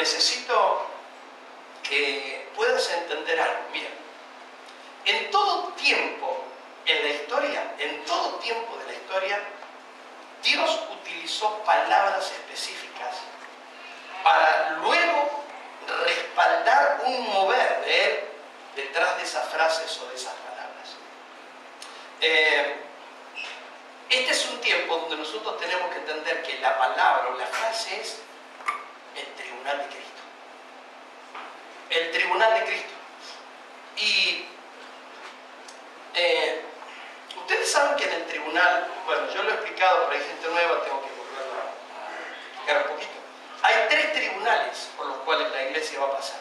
necesito que puedas entender algo. Mira, en todo tiempo en la historia, en todo tiempo de la historia, Dios utilizó palabras específicas para luego respaldar un mover de Él detrás de esas frases o de esas palabras. Este es un tiempo donde nosotros tenemos que entender que la palabra o la frase es el tribunal de Cristo. El tribunal de Cristo. Y ustedes saben que en el tribunal, bueno, yo lo he explicado, pero hay gente nueva, tengo que volverlo a explicar un poquito. Hay 3 tribunales por los cuales la iglesia va a pasar.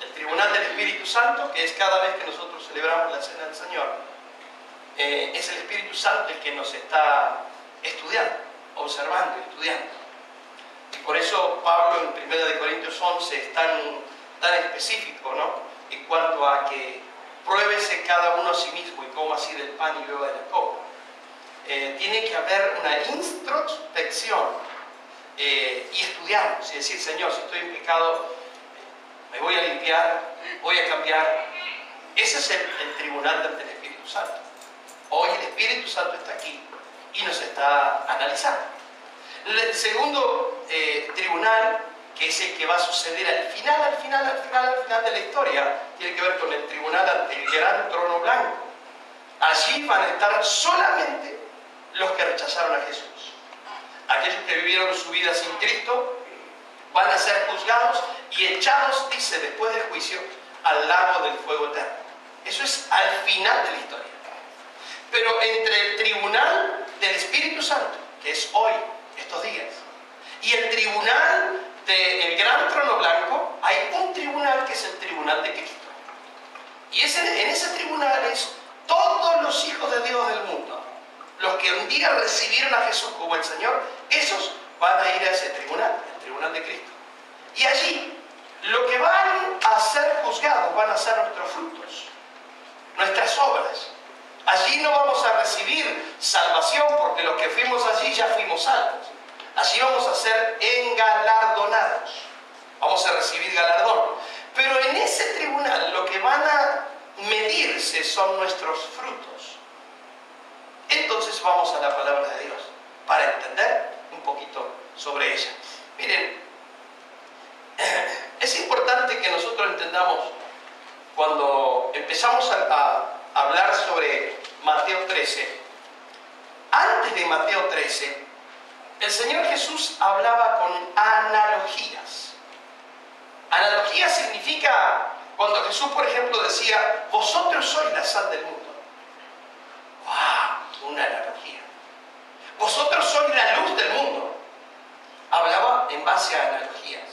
El tribunal del Espíritu Santo, que es cada vez que nosotros celebramos la Cena del Señor. Es el Espíritu Santo el que nos está estudiando, observando, estudiando. Y por eso Pablo en 1 Corintios 11 es tan específico, ¿no?, en cuanto a que pruébese cada uno a sí mismo y coma así del pan y beba de la copa. Tiene que haber una introspección y estudiarnos y decir, Señor, si estoy en pecado, me voy a limpiar, voy a cambiar. Ese es el tribunal del Espíritu Santo. Hoy el Espíritu Santo está aquí y nos está analizando. El segundo tribunal, que es el que va a suceder al final de la historia, tiene que ver con el tribunal ante el gran trono blanco. Allí van a estar solamente los que rechazaron a Jesús. Aquellos que vivieron su vida sin Cristo van a ser juzgados y echados, dice, después del juicio, al lago del fuego eterno. Eso es al final de la historia. Pero entre el tribunal del Espíritu Santo, que es hoy, estos días, y el tribunal del gran trono blanco, hay un tribunal que es el tribunal de Cristo. Y en ese tribunal es todos los hijos de Dios del mundo. Los que un día recibieron a Jesús como el Señor, esos van a ir a ese tribunal, el tribunal de Cristo. Y allí, lo que van a ser juzgados van a ser nuestros frutos, nuestras obras. Allí no vamos a recibir salvación porque los que fuimos allí ya fuimos salvos. Allí vamos a ser engalardonados. Vamos a recibir galardón. Pero en ese tribunal lo que van a medirse son nuestros frutos. Entonces vamos a la palabra de Dios para entender un poquito sobre ella. Miren, es importante que nosotros entendamos cuando empezamos a hablar sobre Mateo 13. Antes de Mateo 13, el Señor Jesús hablaba con analogías. Analogía significa cuando Jesús, por ejemplo, decía, vosotros sois la sal del mundo. ¡Wow! Una analogía. Vosotros sois la luz del mundo. Hablaba en base a analogías.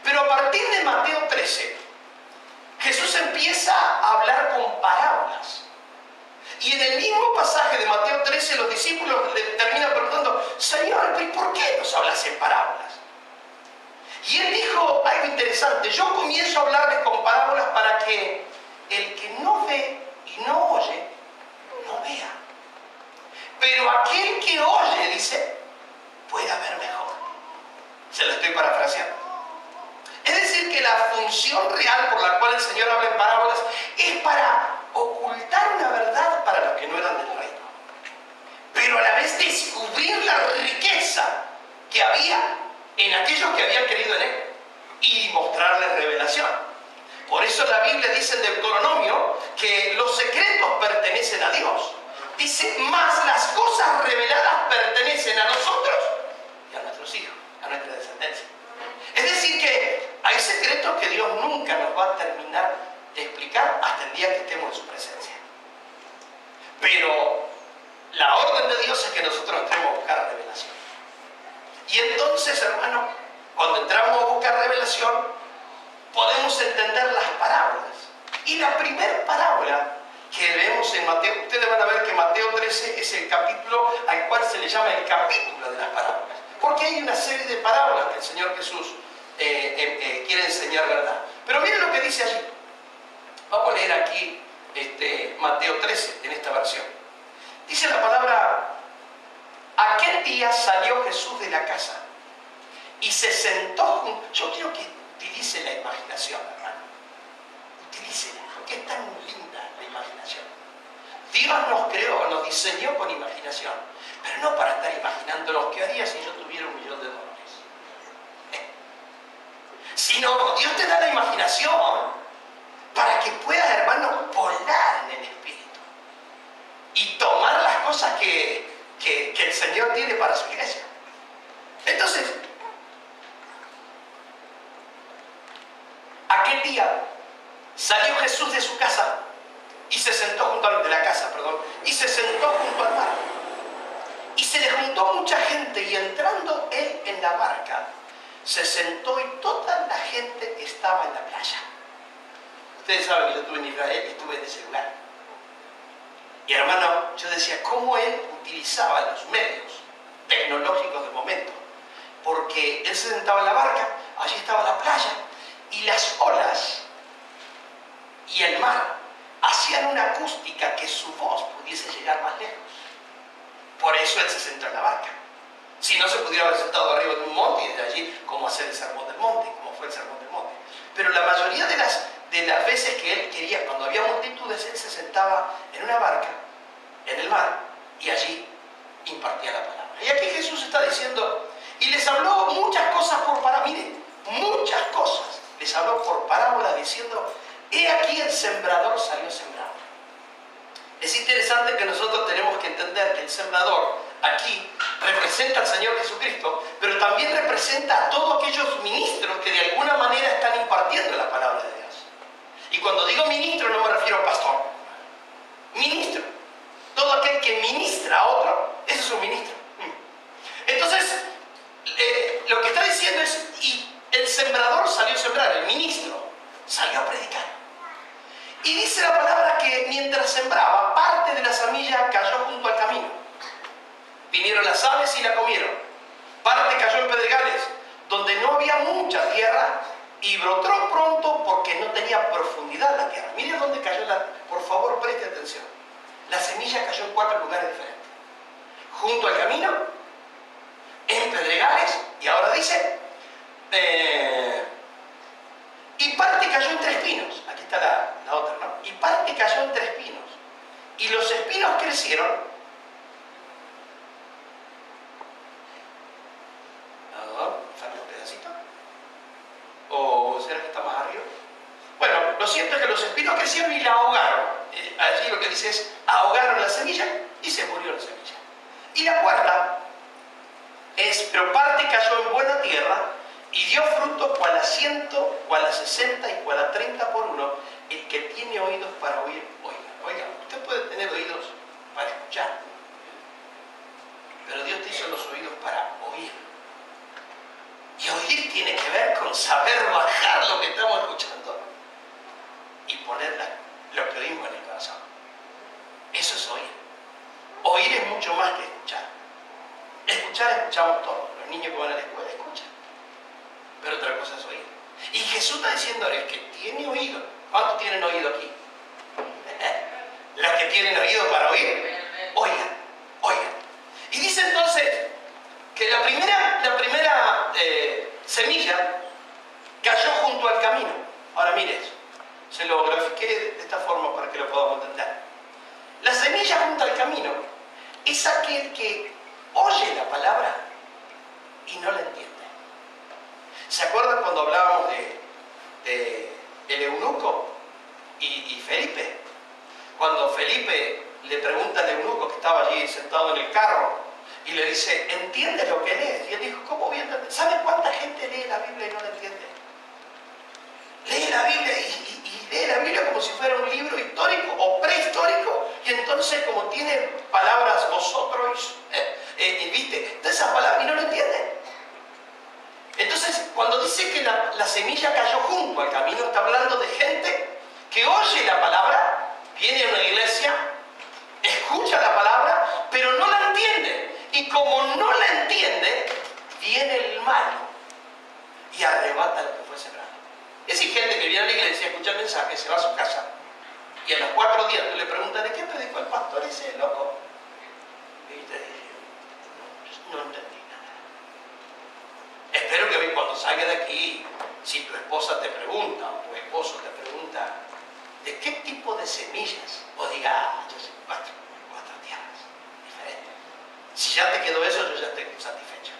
Pero a partir de Mateo 13, Jesús empieza a hablar con parábolas. Y en el mismo pasaje de Mateo 13, los discípulos le terminan preguntando, Señor, ¿y por qué nos hablas en parábolas? Y él dijo algo interesante, yo comienzo a hablarles con parábolas para que el que no ve y no oye, no vea. Pero aquel que oye, dice, pueda ver mejor. Se lo estoy parafraseando. Es decir, que la función real por la cual el Señor habla en parábolas es para ocultar una verdad para los que no eran del reino, pero a la vez descubrir la riqueza que había en aquellos que habían creído en Él y mostrarles revelación. Por eso la Biblia dice en Deuteronomio que los secretos pertenecen a Dios. Dice, más las cosas reveladas pertenecen a nosotros y a nuestros hijos, a nuestra descendencia. Es decir que hay secretos que Dios nunca nos va a terminar de explicar hasta el día que estemos en su presencia. Pero la orden de Dios es que nosotros entremos a buscar revelación. Y entonces, hermano, cuando entramos a buscar revelación, podemos entender las parábolas. Y la primera parábola que vemos en Mateo, ustedes van a ver que Mateo 13 es el capítulo al cual se le llama el capítulo de las parábolas. Porque hay una serie de parábolas que el Señor Jesús quiere enseñar, ¿verdad? Pero miren lo que dice allí. Vamos a leer aquí Mateo 13 en esta versión. Dice la palabra, aquel día salió Jesús de la casa y se sentó junto. Yo quiero que utilice la imaginación, hermano. Utilícela, porque es tan linda la imaginación. Dios nos creó, nos diseñó con imaginación, pero no para estar imaginándonos qué haría si yo tuviera $1 millón. Sino Dios te da la imaginación para que puedas, hermano, volar en el Espíritu y tomar las cosas que el Señor tiene para su iglesia. Entonces, aquel día salió Jesús de su casa y se sentó junto al mar. Y se le juntó mucha gente, y entrando él en la barca, se sentó y toda la gente estaba en la playa. Ustedes saben que yo estuve en Israel y estuve en ese lugar. Y hermano, yo decía, ¿cómo él utilizaba los medios tecnológicos del momento? Porque él se sentaba en la barca, allí estaba la playa, y las olas y el mar hacían una acústica que su voz pudiese llegar más lejos. Por eso él se sentó en la barca. Si no, se pudiera haber sentado arriba de un monte y desde allí, como hacer el sermón del monte, como fue el sermón del monte. Pero la mayoría de las veces que él quería, cuando había multitudes, él se sentaba en una barca, en el mar, y allí impartía la palabra. Y aquí Jesús está diciendo, y les habló muchas cosas por parábola, miren, muchas cosas. Les habló por parábola diciendo, he aquí el sembrador salió a sembrar. Es interesante que nosotros tenemos que entender que el sembrador aquí representa al Señor Jesucristo, pero también representa a todos aquellos ministros que de alguna manera están impartiendo la palabra de Dios. Y cuando digo ministro no me refiero a pastor. Ministro. Todo aquel que ministra a otro, ese es un ministro. Entonces, lo que está diciendo es, y el sembrador salió a sembrar, el ministro salió a predicar. Y dice la palabra que mientras sembraba, parte de la semilla cayó junto al camino. Vinieron las aves y la comieron. Parte cayó en pedregales, donde no había mucha tierra, y brotó pronto porque no tenía profundidad la tierra. Miren dónde cayó por favor, preste atención. La semilla cayó en 4 lugares diferentes. Junto al camino, en pedregales, y ahora dice, y parte cayó entre espinos. Aquí está la otra, ¿no? Y parte cayó entre espinos. Y los espinos crecieron. ¿Falta un pedacito? ¿O será que está más arriba? Bueno, lo cierto es que los espinos crecieron y la ahogaron. Allí lo que dice es, ahogaron la semilla y se murió la semilla. Y la cuarta es, pero parte cayó en buena tierra y dio fruto cual a 100, cual a 60 y cual a 30 por uno. El que tiene oídos para oír, oiga. Oiga, usted puede tener oídos para escuchar, pero Dios te hizo los oídos para oír. Y oír tiene que ver con saber bajar lo que estamos escuchando y poner lo que oímos en el corazón. Eso es oír. Oír es mucho más que escuchar. Escuchar, escuchamos todos. Los niños que van a la escuela escuchan. Pero otra cosa es oír. Y Jesús está diciendo, el que tiene oído. ¿Cuántos tienen oído aquí? Los que tienen oído para oír, oigan, oigan. Y dice entonces que la primera semilla cayó junto al camino. Ahora mire eso. Se lo grafiqué de esta forma para que lo podamos entender. La semilla junto al camino es aquel que oye la palabra y no la entiende. ¿Se acuerdan cuando hablábamos del eunuco y Felipe? Cuando Felipe le pregunta al eunuco que estaba allí sentado en el carro y le dice, ¿entiendes lo que lees? Y él dijo, ¿cómo voy a entender? ¿Sabe cuánta gente lee la Biblia y no la entiende? Lee la Biblia y lee la Biblia como si fuera un libro histórico o prehistórico, y entonces como tiene palabras vosotros, ¿viste? De esas palabras y no lo entiende. Entonces, cuando dice que la semilla cayó junto al camino, está hablando de gente que oye la palabra, viene a una iglesia, escucha la palabra, pero no la entiende. Y como no la entiende, viene el malo y arrebata lo que fue sembrado. Es decir, gente que viene a la iglesia, escucha el mensaje, se va a su casa, y a los 4 días tú le preguntas, ¿de qué predicó el pastor ese loco? Y te dice, no entendí nada. Espero que hoy cuando salga de aquí Si tu esposa te pregunta o tu esposo te pregunta de qué tipo de semillas, vos digas, yo sé, cuatro tierras diferentes. Si ya te quedó eso, yo ya estoy satisfecho.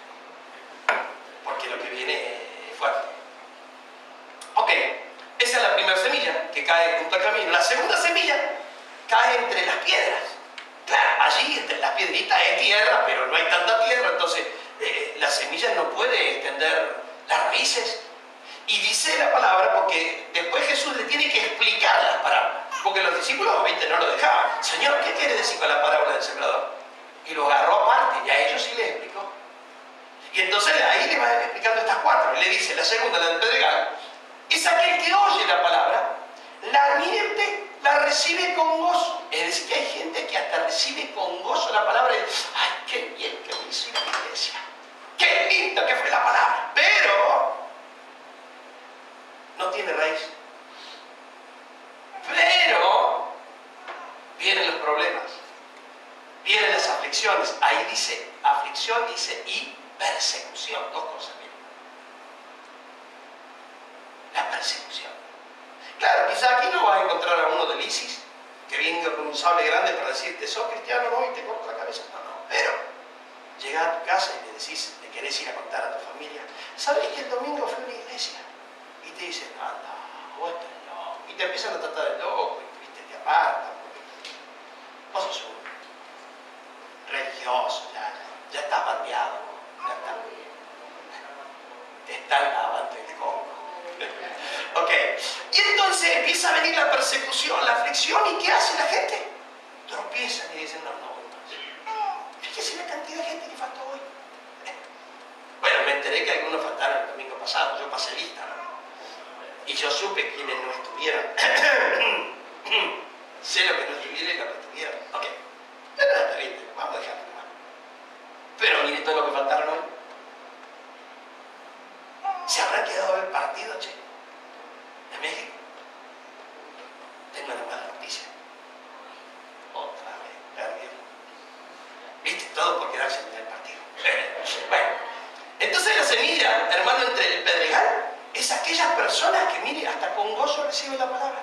Porque lo que viene es fuerte. Ok, esa es la primera semilla que cae junto al camino. La segunda semilla cae entre las piedras. Claro, allí entre las piedritas hay tierra, pero no hay tanta tierra, entonces la semilla no puede extender las raíces. Y dice la palabra, porque después Jesús le tiene que explicar las parábolas. Porque los discípulos, ¿viste?, no lo dejaban. Señor, ¿qué quiere decir con la parábola del sembrador? Y lo agarró aparte, y a ellos sí les explicó. Y entonces ahí le va explicando estas cuatro. Y le dice, la segunda, la del pedregal, es aquel que oye la palabra, la advierte, la recibe con gozo. Es decir, que hay gente que hasta recibe con gozo la palabra y dice, ¡ay, qué bien que me hizo la iglesia! ¡Qué lindo que fue la palabra! Pero no tiene raíz. Pero vienen los problemas, vienen las aflicciones. Ahí dice aflicción, dice y persecución. Dos cosas. La persecución. Claro, quizá aquí no vas a encontrar a uno del ISIS que venga con un sable grande para decirte, sos cristiano, no, y te corto la cabeza. No, no. Pero llegás a tu casa y le decís, le querés ir a contar a tu familia, ¿sabés que el domingo fui a una iglesia? Y te dicen, anda, vos estás loco. Y te empiezan a tratar de loco, y ¿viste?, te apartan. Vos sos un religioso, ya estás bandeado, ya estás bien. Te están lavando el coco. Ok, y entonces empieza a venir la persecución, la aflicción, ¿y qué hace la gente? Tropiezan y dicen, no, fíjese la cantidad de gente que faltó hoy. Bueno, me enteré que algunos faltaron el domingo pasado, yo pasé lista, ¿no? Y yo supe quiénes no estuvieron. Sé lo que no estuvieron y lo que estuvieron. Ok, pero está bien, vamos a dejarlo nomás. Pero mire todo lo que faltaron hoy. ¿Se habrán quedado a ver partido, che? De México. Tengo una mala noticia. Otra vez, perdieron. ¿Viste? Todo por quedarse en el partido. Bueno, entonces la semilla, hermano, entre el pedregal, es aquellas personas que, mire, hasta con gozo reciben la palabra.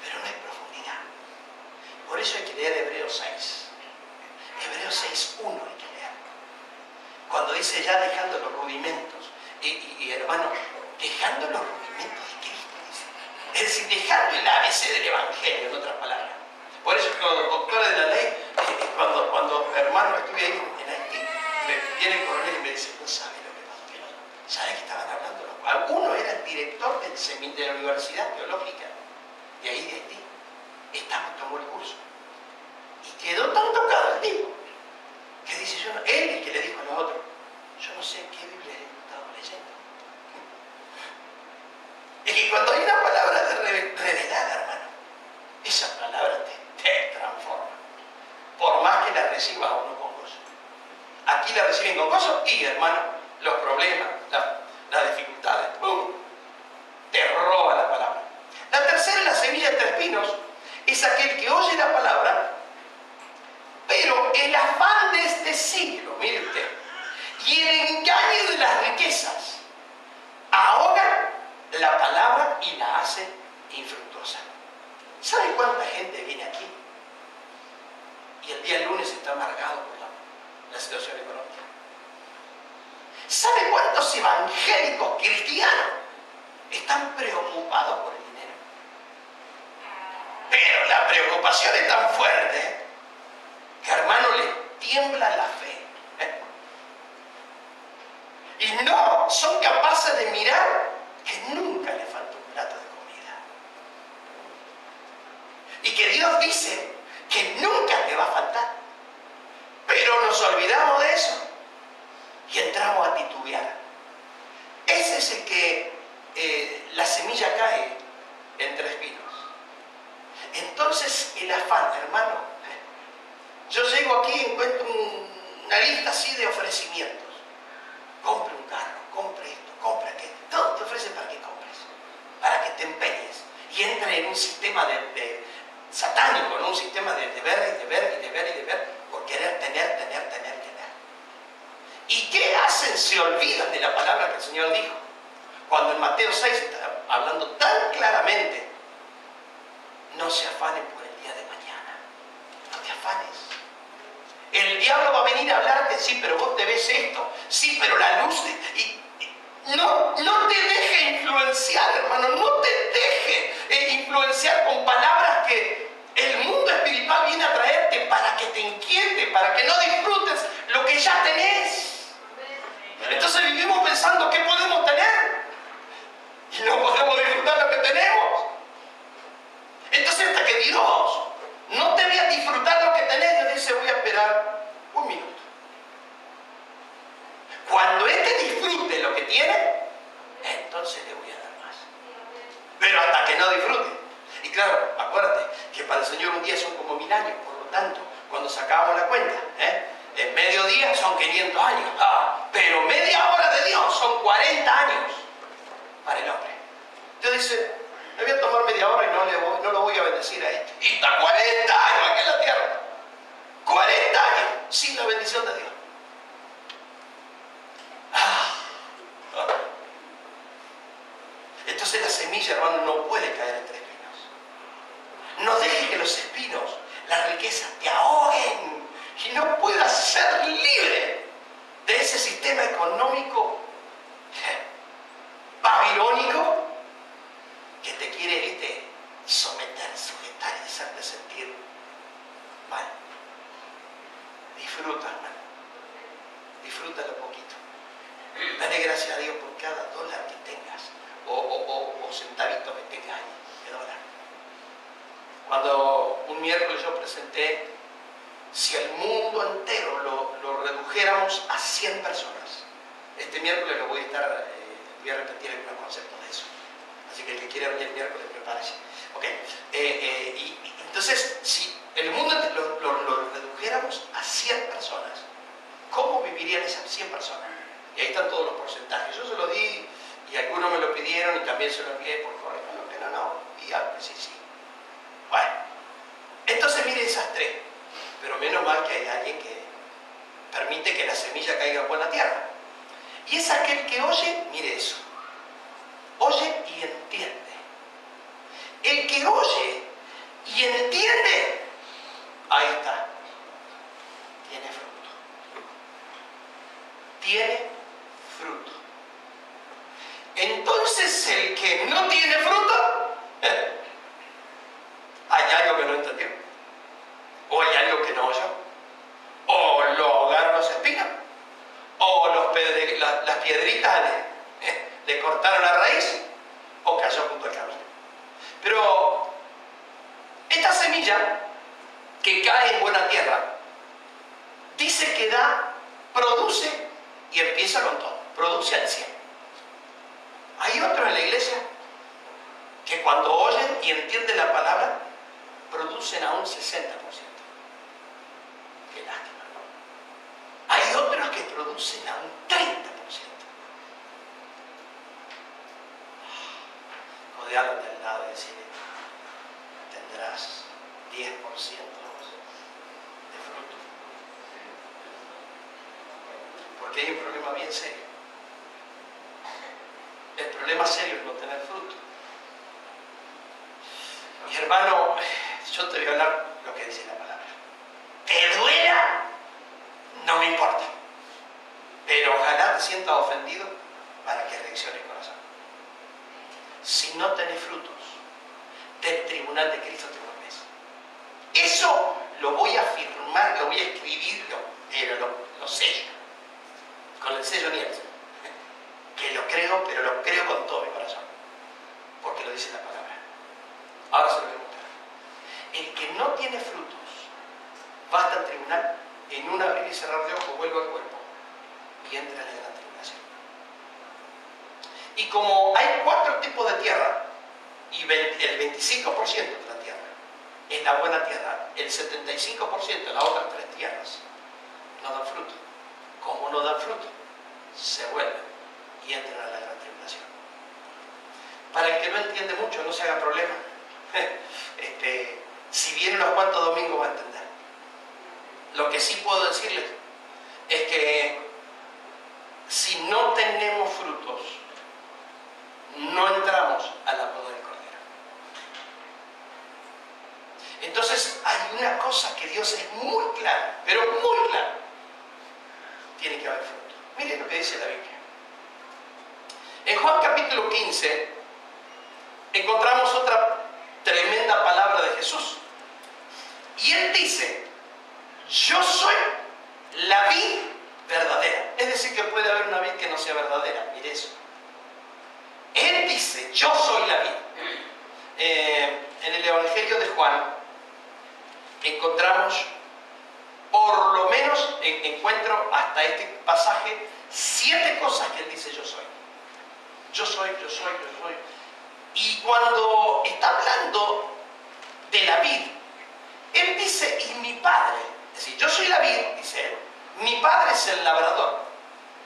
Pero no hay profundidad. Por eso hay que leer Hebreos 6. Hebreos 6:1 hay que leer. Cuando dice ya dejando los rudimentos. Y hermano, dejando los rudimentos de Cristo, dice. Es decir, dejando el ABC del Evangelio, en otras palabras. Por eso, como doctora de la ley, cuando hermano estuve ahí en Haití, viene el coronel y me dice, no sabe lo que pasó. ¿Sabes que estaban hablando? Uno era el director de la Universidad Teológica de ahí de Haití. Tomó el curso. Y quedó tan tocado el tipo, que dice, él es que le dijo a los otros, yo no sé qué Biblia leyendo. Es que cuando hay una palabra revelada, hermano, esa palabra te transforma. Por más que la recibas o no con gozo. Aquí la reciben con gozo y, hermano, los problemas, las dificultades, ¡pum!, te roba la palabra. La tercera, la semilla de tres pinos, es aquel que oye la palabra, pero el afán de este siglo, mire usted, y el engaño de las riquezas ahogan la palabra y la hacen infructuosa. ¿Sabe cuánta gente viene aquí y el día lunes está amargado por la situación económica? ¿Sabe cuántos evangélicos cristianos están preocupados por el dinero? Pero la preocupación es tan fuerte que, hermano, les tiembla la fe. Y no son capaces de mirar que nunca le falta un plato de comida. Y que Dios dice que nunca te va a faltar. Pero nos olvidamos de eso y entramos a titubear. Ese es el que la semilla cae entre espinos. Entonces el afán, hermano, yo llego aquí y encuentro una lista así de ofrecimientos. Compre un carro, compre esto, compre aquello. Todo te ofrecen para que compres, para que te empeñes y entre en un sistema de satánico, ¿no? Un sistema de ver y de ver y de ver y de ver por querer tener. ¿Y qué hacen? Se olvidan de la palabra que el Señor dijo. Cuando en Mateo 6 está hablando tan claramente, no se afanen por el día de mañana. No te afanes. El diablo va a venir a hablarte, sí, pero vos te ves esto, sí, pero la luz, no te deje influenciar, hermano, no te deje influenciar con palabras que el mundo espiritual viene a traerte para que te inquiete, para que no disfrutes lo que ya tenés. Entonces vivimos pensando qué podemos tener y no podemos disfrutar lo que tenemos. Entonces hasta que Dios no te vea disfrutar lo que tenés, Dios dice, voy a esperar un minuto. Cuando este disfrute lo que tiene, entonces le voy a dar más. Pero hasta que no disfrute. Y claro, acuérdate que para el Señor un día son como 1000 años, por lo tanto, cuando sacamos la cuenta, en medio día son 500 años. Pero media hora de Dios son 40 años para el hombre. Dios dice, me voy a tomar media hora y no lo voy a bendecir a este. Y está 40 años aquí en la tierra. 40 años sin la bendición de Dios. Entonces la semilla, hermano, no puede caer entre espinos. No dejes que los espinos, la riqueza, te ahoguen y no puedas ser libre de ese sistema económico babilónico que te quiere someter, sujetar y hacerte sentir mal. Disfruta, hermano. Disfrútalo poquito. Dale gracias a Dios por cada dólar que tengas o centavito que tengas ahí de dólar. Cuando un miércoles yo presenté, si el mundo entero lo redujéramos a 100 personas, este miércoles lo voy a repetir algunos conceptos de eso. Así que el que quiera venir el miércoles, prepárese. Ok. Entonces, si el mundo lo redujéramos a 100 personas, ¿cómo vivirían esas 100 personas? Y ahí están todos los porcentajes. Yo se lo di y algunos me lo pidieron y también se lo envié por correo. No. Y sí. Bueno, entonces mire esas 3. Pero menos mal que hay alguien que permite que la semilla caiga en buena tierra. Y es aquel que oye, mire eso. Oye y entiende. El que oye y entiende, ahí está. Tiene fruto. Tiene fruto. Entonces el que no tiene fruto, hay algo que no entendió. O hay algo que no oyó. O lo ahogaron los espinos. O las piedritas le cortaron la raíz. O cayó junto al camino. Pero esta semilla que cae en buena tierra, dice que produce y empieza con todo. Produce al 100. Hay otros en la iglesia que cuando oyen y entienden la palabra, producen a un 60%. Qué lástima, ¿no? Hay otros que producen a un 30%. Codearlo del lado y decirle, tendrás 10% de fruto. Porque hay un problema bien serio. El problema serio es no tener fruto. Mi hermano, yo te voy a hablar lo que dice la palabra. Te duela, no me importa. Pero ojalá te sientas ofendido para que reaccione el corazón. Si no tenés frutos, del tribunal de Cristo te volvés. Eso lo voy a firmar, lo voy a escribir, lo sello. Con el sello Nielsen. Que lo creo, pero lo creo con todo mi corazón. Porque lo dice la palabra. Ahora se lo voy a mostrar. El que no tiene frutos va hasta el tribunal, en un abrir y cerrar de ojos vuelve al cuerpo y entra en la gran tribulación. Y como hay 4 tipos de tierra y el 25% de la tierra es la buena tierra, el 75% de las otras 3 tierras no dan fruto. Como no dan fruto, se vuelven y entran a la gran tribulación. Para el que no entiende mucho, no se haga problema. Si viene unos cuantos domingos va a entender. Lo que sí puedo decirles es que si no tenemos frutos, no entramos a la boda del Cordero. Entonces hay una cosa que Dios es muy claro, pero muy claro. Tiene que haber fruto. Miren lo que dice la Biblia. En Juan capítulo 15 encontramos otra tremenda palabra de Jesús. Y Él dice, yo soy la vid verdadera. Es decir, que puede haber una vid que no sea verdadera. Mire eso. Él dice, yo soy la vid. En el Evangelio de Juan encontramos, por lo menos encuentro hasta este pasaje, 7 cosas que Él dice yo soy. Yo soy, yo soy, yo soy. Y cuando está hablando de la vid, Él dice, y mi Padre, es decir, yo soy la vid, dice Él, mi Padre es el labrador.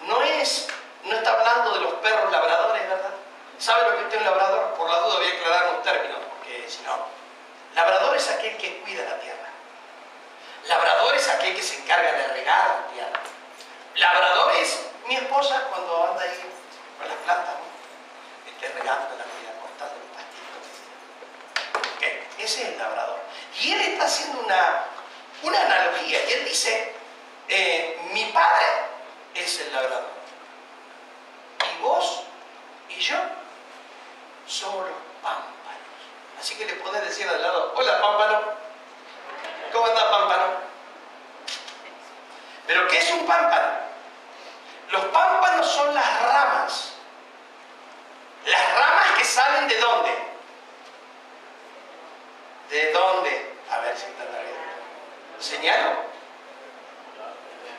No está hablando de los perros labradores, ¿verdad? ¿Sabe lo que es un labrador? Por la duda voy a aclarar unos términos, porque si no... Labrador es aquel que cuida la tierra. Labrador es aquel que se encarga de regar la tierra. Labrador es mi esposa cuando anda ahí con las plantas, ¿no? Esté regando la vida, cortando los pastitos. Okay. Ese es el labrador. Y él está haciendo una analogía. Y él dice, mi Padre es el labrador. Y vos y yo somos los pámpanos. Así que le podés decir al lado, hola pámpano. ¿Cómo anda pámpano? ¿Pero qué es un pámpano? Los pámpanos son las ramas. Las ramas que salen ¿de dónde? ¿De dónde? A ver si está bien. ¿Señalo?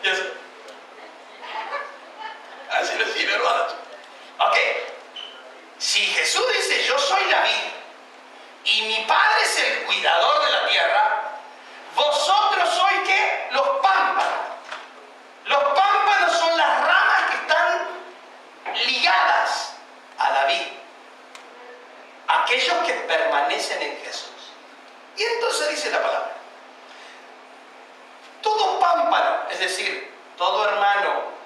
Yes. Así lo sigue, hermanos. Ok. Si Jesús dice, yo soy la vid, y mi Padre es el cuidador de la tierra, vosotros sois ¿qué? Los pámpanos. Los pámpanos son las ramas que están ligadas a la vid. Aquellos que permanecen en Jesús. Y entonces dice la palabra. Todo pámpano, es decir, todo hermano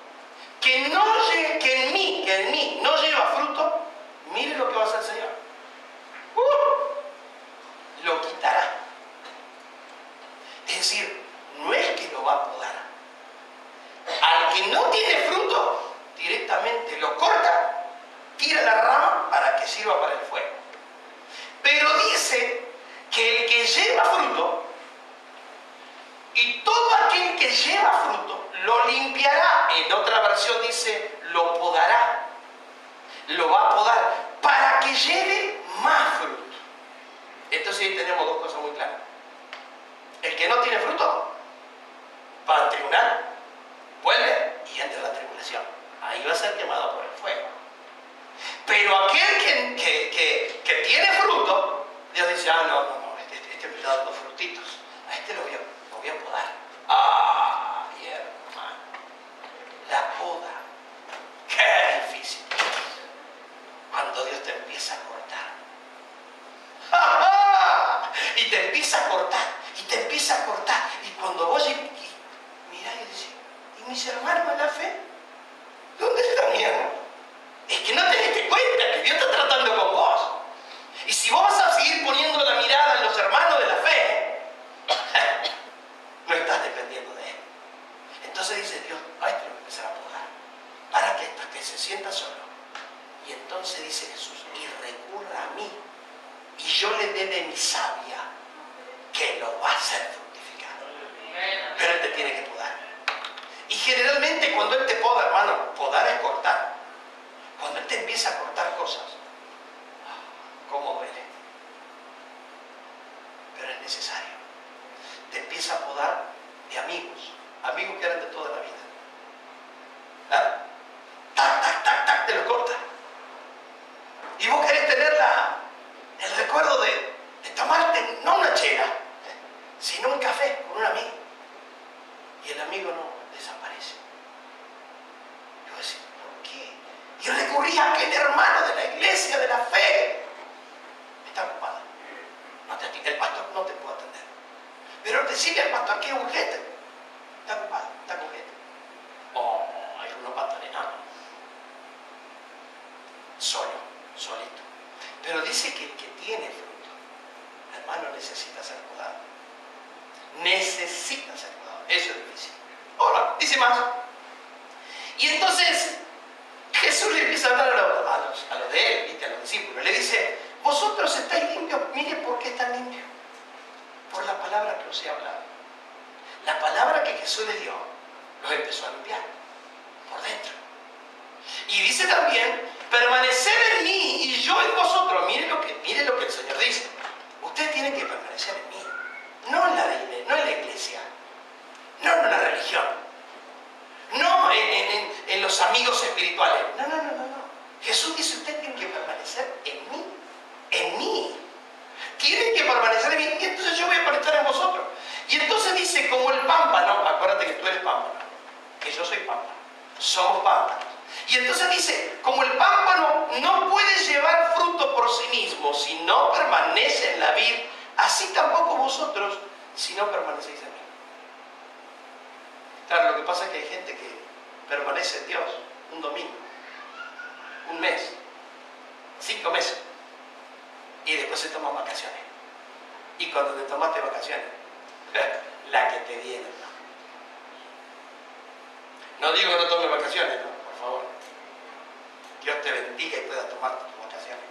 que en mí no lleva fruto, mire lo que va a hacer el Señor. Lo quitará. Es decir, no es que lo va a podar. Al que no tiene fruto, directamente lo corta, tira la rama para que sirva para el fuego. Pero dice que el que lleva fruto, y todo aquel que lleva fruto, lo limpiará. En otra versión dice, lo podará. Lo va a podar para que lleve más fruto. Entonces ahí tenemos dos cosas muy claras. El que no tiene fruto, va al tribunal, vuelve y entra en la tribulación. Ahí va a ser quemado por el fuego. Pero aquel que tiene fruto, Dios dice, no, este me está dando frutitos. A este lo voy a podar. Ay, hermano. La poda. Qué difícil. Cuando Dios te empieza a cortar. ¡Ja, ja! Y te empieza a cortar. Y te empieza a cortar. Y cuando vos mirá y decís, ¿y mis hermanos en la fe? ¿Dónde están mis hermanos? Es que no te diste cuenta que Dios está tratando con vos. Y si vos vas a seguir poniendo la mirada en los hermanos de la fe, no estás dependiendo de Él. Entonces dice Dios, ay, tengo que empezar a podar. Para que hasta que se sienta solo. Y entonces dice Jesús, y recurra a mí, y yo le dé de mi savia, que lo va a hacer fructificar. Pero Él te tiene que podar. Y generalmente cuando Él te poda, hermano, podar es cortar. Cuando Él te empieza a cortar cosas, ¿cómo duele? Pero es necesario. Te empieza a podar de amigos que eran de toda la vida. ¿Ah? Tac, tac, tac, tac, te lo corta. Y vos querés tener el recuerdo de tomarte, no una chela, sino un café con un amigo. Y el amigo no desaparece. Y vos decís, ¿por qué? Y recurrí a aquel hermano de la iglesia, de la fe. Está ocupado. El pastor no te puede atender. Pero decirle al pastor que es urgente. Está ocupado, está con gente. Oh, hay unos pastores, no. Solo dice que el que tiene fruto, hermano, necesita ser podado. Necesita ser podado. Eso es difícil. Ahora, dice más. Y entonces Jesús le empieza a hablar a los de él, ¿viste? A los discípulos. Le dice, vosotros estáis limpios. Mire por qué están limpios. Por la palabra que os he hablado. La palabra que Jesús le dio, los empezó a limpiar por dentro. Y dice también, permaneced en mí y yo en vosotros. Mire lo que el Señor dice. Ustedes tienen que permanecer en mí. No en la iglesia. No en la religión. No en los amigos espirituales. No. Jesús dice, ustedes tienen que permanecer en mí. En mí. Tienen que permanecer en mí y entonces yo voy a permanecer en vosotros. Y entonces dice, como el pámpano, acuérdate que tú eres pámpano, que yo soy pámpano, somos pámpanos. Y entonces dice, como el pámpano no puede llevar fruto por sí mismo si no permanece en la vid, así tampoco vosotros si no permanecéis en mí. Claro, lo que pasa es que hay gente que permanece en Dios un domingo, un mes, 5 meses, y después se toman vacaciones. Y cuando te tomaste vacaciones, la que te viene, no digo que no tomes vacaciones, no, por favor. Dios te bendiga y puedas tomar tus vacaciones.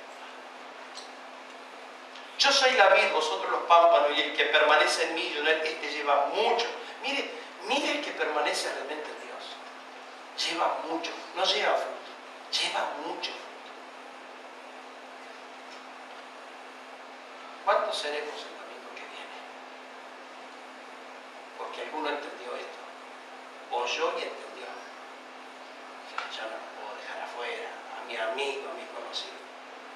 Yo soy la vid, vosotros los pámpanos, y el que permanece en mí, yo en él, este lleva mucho. Mire el que permanece realmente en Dios. Lleva mucho, no lleva fruto, lleva mucho fruto. ¿Cuántos seremos el domingo que viene? Porque alguno entendió esto. Oyó y entendió. Yo no lo puedo dejar afuera. A mi amigo, a mi conocido,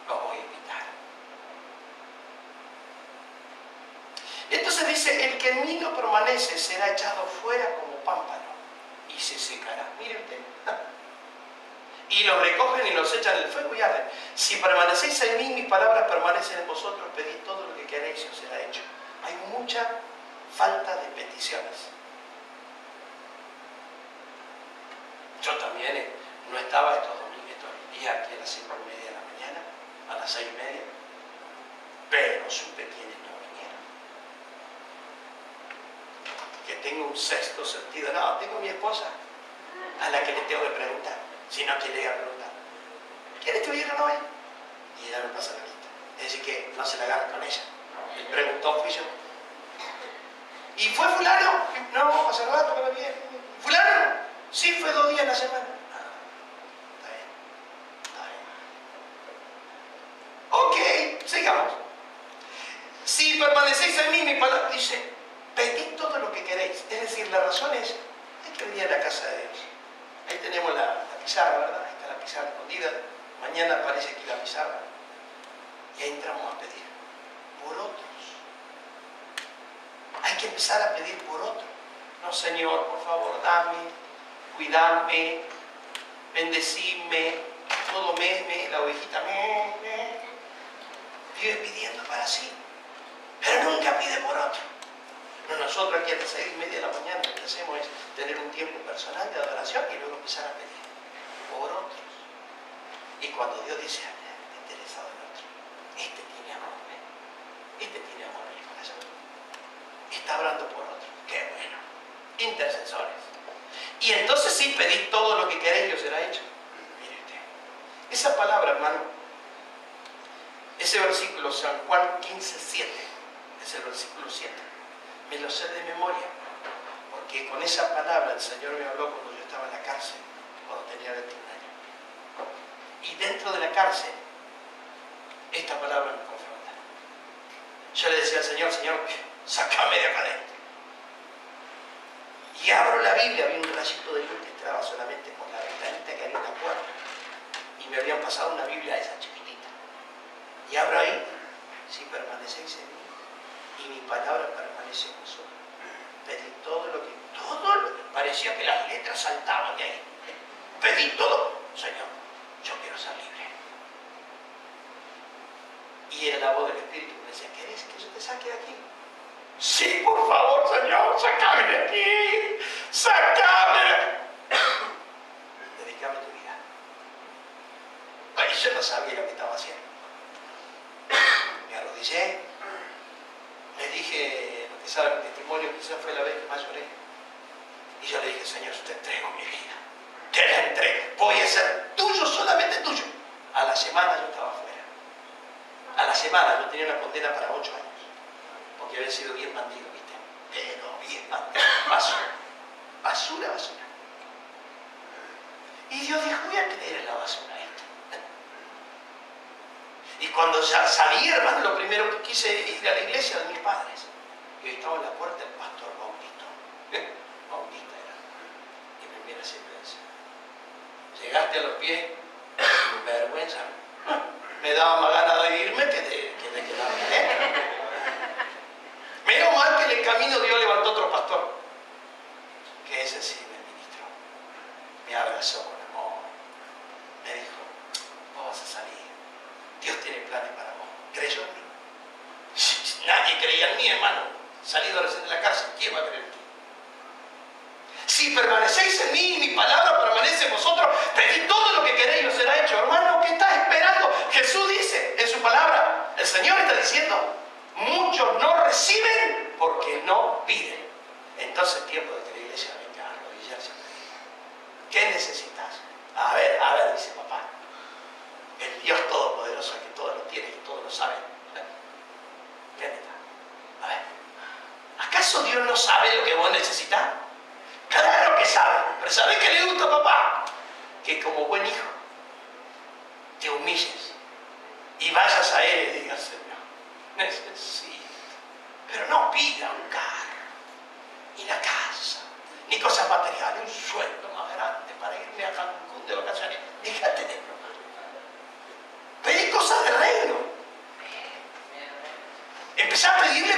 los voy a invitar. Entonces dice, el que en mí no permanece será echado fuera como pámpano y se secará. Mire usted. Y los recogen y los echan en el fuego y arden. Si permanecéis en mí, mis palabras permanecen en vosotros, pedid todo lo que queréis y os será hecho. Hay mucha falta de peticiones. Yo también no estaba estos días aquí a las 5:30 de la mañana, a las 6:30, pero supe quiénes no vinieron. Que tengo un sexto sentido. No, tengo mi esposa, a la que le tengo que preguntar. Si no quiere ir a preguntar, ¿quién estuvieron hoy? Y ella me pasa la lista. Es decir, que no se la agarra con ella. El preguntó fui yo. ¿Y fue fulano? No, hace rato que no viene. ¿Fulano? Sí, fue 2 días en la semana. Ok, sigamos. Si permanecéis en mí, mi palabra dice, pedid todo lo que queréis. Es decir, la razón es, hay que venir a la casa de Dios. Ahí tenemos la pizarra, ¿verdad? Ahí está la pizarra escondida. Mañana aparece aquí la pizarra. Y ahí entramos a pedir por otros. Hay que empezar a pedir por otros. No, Señor, por favor, dame, cuidadme, bendecime, todo la ovejita vive pidiendo para sí, pero nunca pide por otro. No, nosotros aquí a las 6:30 de la mañana lo que hacemos es tener un tiempo personal de adoración y luego empezar a pedir por otros. Y cuando Dios dice, está interesado en otro, este tiene amor, este tiene amor en el corazón, está hablando por otro, qué bueno, intercesores. Y entonces sí, pedid todo lo que queréis y os será hecho. Mire usted, esa palabra, hermano, ese versículo, San Juan 15:7, es el versículo 7. Me lo sé de memoria, porque con esa palabra el Señor me habló cuando yo estaba en la cárcel, cuando tenía 21 años. Y dentro de la cárcel, esta palabra me confronta. Yo le decía al Señor, Señor, sácame de acá adentro. Y abro la Biblia, había un rayito de luz que entraba solamente por la ventanita que había en la puerta. Y me habían pasado una Biblia esa chiquitita. Y abro ahí, si permanecéis en mí, y mi palabra permanece en vosotros. Pedid todo lo que... Parecía que las letras saltaban de ahí. Pedid todo. Señor, yo quiero ser libre. Y era la voz del Espíritu que me decía, ¿querés que yo te saque de aquí? Sí, por favor, Señor, sácame de aquí. ¡Sácame! Dedícame tu vida. Ay, yo no sabía lo que estaba haciendo. le dije, Señor, te entrego mi vida. Te la entrego. Voy a ser tuyo, solamente tuyo. A la semana yo estaba afuera. A la semana yo tenía una condena para 8 años. Porque había sido bien bandido, ¿viste? Pero bien bandido. Basura. Basura, basura. Y Dios dijo, voy a creer en la basura esta. Y cuando ya salí, hermano, lo primero que quise ir a la iglesia de mis padres. Y ahí estaba en la puerta el pastor Bautista. Bautista era. Y me mira siempre decía, llegaste a los pies, sin vergüenza. Me daba más ganas de irme que de quedarme. Menos mal que en el camino Dios levantó otro pastor. Que ese sí me ministró. Me abrazó con amor. Me dijo, vos vas a salir. Dios tiene planes para vos. ¿Creyó en mí? Nadie creía en mí, hermano. Salido recién de la cárcel, ¿quién va a creer en ti? Si permanecéis en mí y mi palabra permanece en vosotros, pedid todo lo que queréis y os será hecho. Hermano, ¿qué estás esperando? Jesús dice en su palabra, el Señor está diciendo, muchos no reciben porque no piden. Entonces es tiempo de que la iglesia venga a arrodillarse. ¿Qué necesitas? A ver, dice papá. El Dios Todopoderoso, que todo lo tiene y todo lo sabe. ¿Qué necesitas? A ver, ¿acaso Dios no sabe lo que vos necesitas? Claro que sabe, pero ¿sabés qué le gusta a papá? Que como buen hijo te humilles y vayas a Él y digas, Señor, necesito, pero no pida un carro, ni la casa, ni cosas materiales, un sueldo más grande para irme a Cancún de vacaciones. Déjate de broma. Pedí cosas del reino. Empecé a pedirle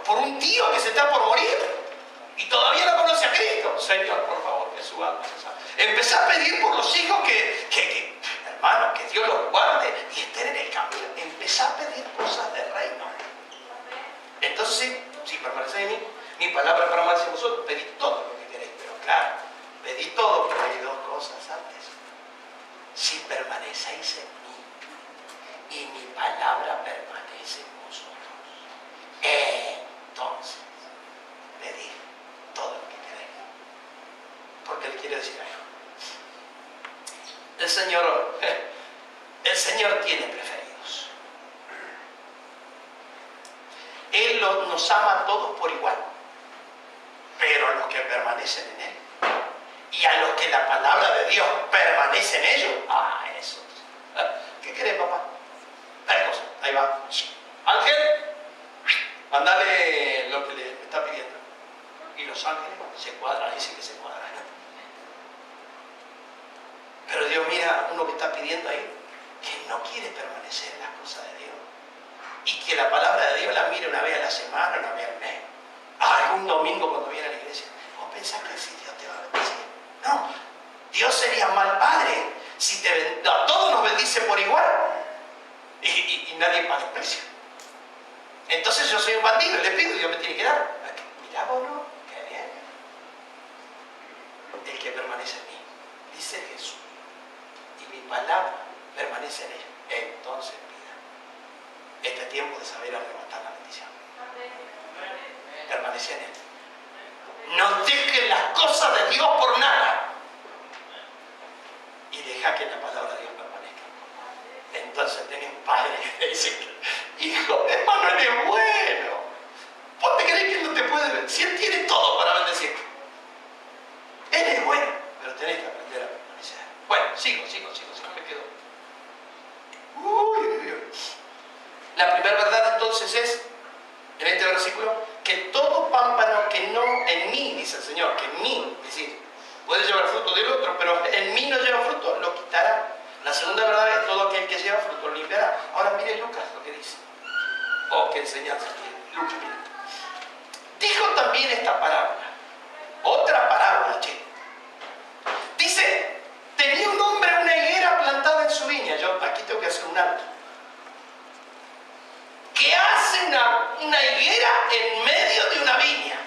por un tío que se está por morir y todavía no conoce a Cristo. Señor, por favor, que su alma se salve. Empecé a pedir por los hijos que hermano, que Dios los guarde y estén en el camino. Empecé a pedir cosas del reino. Entonces, si permanecéis en mí, mi palabra permanece en vosotros, pedid todo lo que queréis. Pero claro, pedid todo, pero hay dos cosas antes. Si permanecéis en mí y mi palabra permanece en vosotros, entonces pedid todo lo que queréis. Porque le quiero decir algo. El Señor tiene preferidos. Él nos ama a todos por igual. Pero a los que permanecen en Él y a los que la palabra de Dios permanece en ellos, eso. ¿Qué querés, papá? Tal cosa. Ahí va. Ángel, mandale lo que le está pidiendo. Y los ángeles se cuadran, dice que se cuadran. Pero Dios mira a uno que está pidiendo ahí, que no quiere permanecer en las cosas de Dios. Y que la palabra de Dios la mire una vez a la semana, una vez al mes. Algún domingo cuando viene a la iglesia. ¿Vos pensás que si Dios te va a bendecir? No. Dios sería mal padre si a todos nos bendice por igual. Y nadie paga el precio. Entonces yo soy un bandido y le pido y Dios me tiene que dar. Mirá vos, ¿no? Qué bien. El que permanece en mí, dice Jesús, y mi palabra permanece en él, entonces pida. Este tiempo de saber arrebatar la bendición. Permanece en él. No dejes las cosas de Dios por nada. Y deja que la palabra de Dios permanezca. Entonces tenés un padre que te dice, hijo, hermano, él es bueno. ¿Vos te crees que él no te puede bendecir? Si él tiene todo para bendecir. Él es bueno, pero tenés que aprender a permanecer. Bueno, sigo, me quedo. La primera verdad entonces es, en este versículo, que todo pámpano que no en mí, dice el Señor, que en mí, es decir, puede llevar fruto del otro, pero en mí no lleva fruto, lo quitará. La segunda verdad es todo aquel que lleva fruto lo limpiará. Ahora mire Lucas lo que dice. Qué enseñanza tiene. Lucas, mire. Dijo también esta parábola. Otra parábola, che. Dice, tenía un hombre una higuera plantada en su viña. Yo aquí tengo que hacer un alto. ¿Qué hace una higuera en medio de una viña?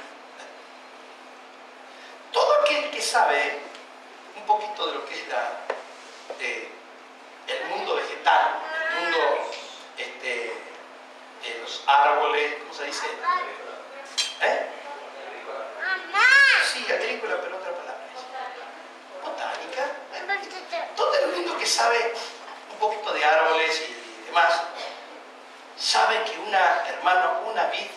Todo aquel que sabe un poquito de lo que es el mundo vegetal, el mundo de los árboles, ¿cómo se dice? Sí, agrícola, pero otra palabra. que sabe un poquito de árboles y demás, sabe que una vid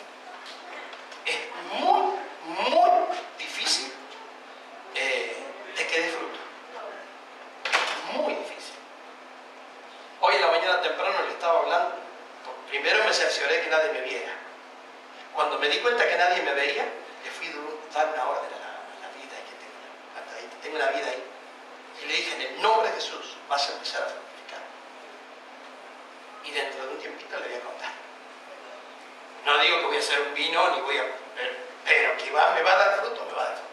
es muy, muy difícil de que dé fruto. Muy difícil. Hoy en la mañana temprano le estaba hablando. Primero me cercioré que nadie me viera. Cuando me di cuenta que nadie me veía, le fui a dar una orden a la vida que tengo una vida ahí. Y le dije, en el nombre de Jesús, vas a empezar a fructificar. Y dentro de un tiempito le voy a contar. No digo que voy a hacer un vino, ni voy a... Pero que me va a dar fruto, me va a dar fruto.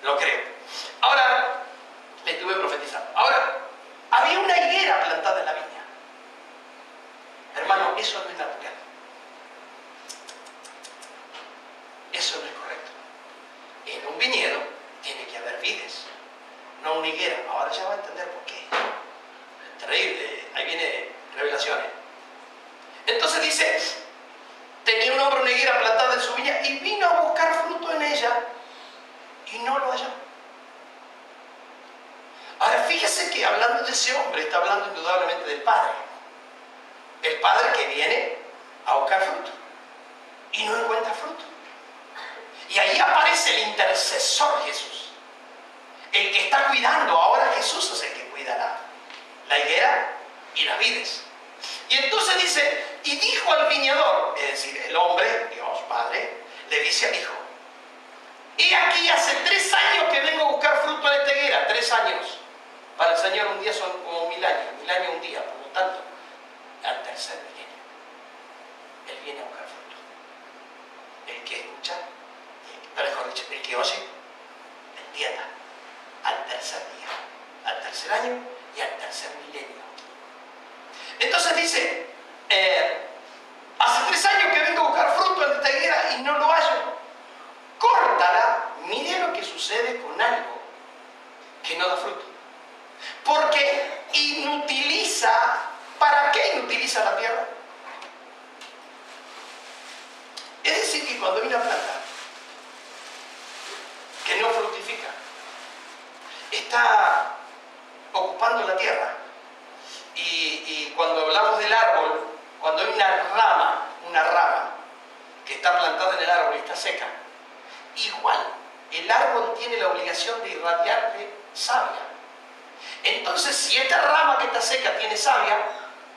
Lo creo. Ahora, le estuve profetizando. Ahora, había una higuera plantada en la viña. Hermano, eso no es natural. Eso no es correcto. En un viñedo tiene que haber vides, no una higuera. Ahora ya va a entender por qué. Es terrible. Ahí viene revelaciones. Entonces dice, tenía un hombre una higuera plantada en su viña y vino a buscar fruto en ella y no lo halló. Ahora fíjese que hablando de ese hombre, está hablando indudablemente del Padre. El Padre que viene a buscar fruto y no encuentra fruto. Y ahí aparece el intercesor Jesús, el que está cuidando. Ahora Jesús es el que cuida la higuera y las vides. Y entonces dice, y dijo al viñador, es decir, el hombre, Dios Padre, le dice al hijo, he aquí hace 3 años que vengo a buscar fruto en esta higuera. 3 años. Para el Señor un día son como 1000 años, 1000 años un día. Por lo tanto, al tercer milenio, Él viene a buscar fruto. El que escucha, mejor dicho, el que oye, entienda. Al tercer día, al tercer año y al tercer milenio. Entonces dice, hace 3 años que vengo a buscar fruto en esta higuera y no lo hallo. Córtala. Mire lo que sucede con algo que no da fruto. Porque inutiliza. ¿Para qué inutiliza la tierra? Es decir, que cuando hay una planta que no fructifica, está ocupando la tierra. Y cuando hablamos del árbol, cuando hay una rama que está plantada en el árbol y está seca, igual el árbol tiene la obligación de irradiarle savia. Entonces, si esta rama que está seca tiene savia,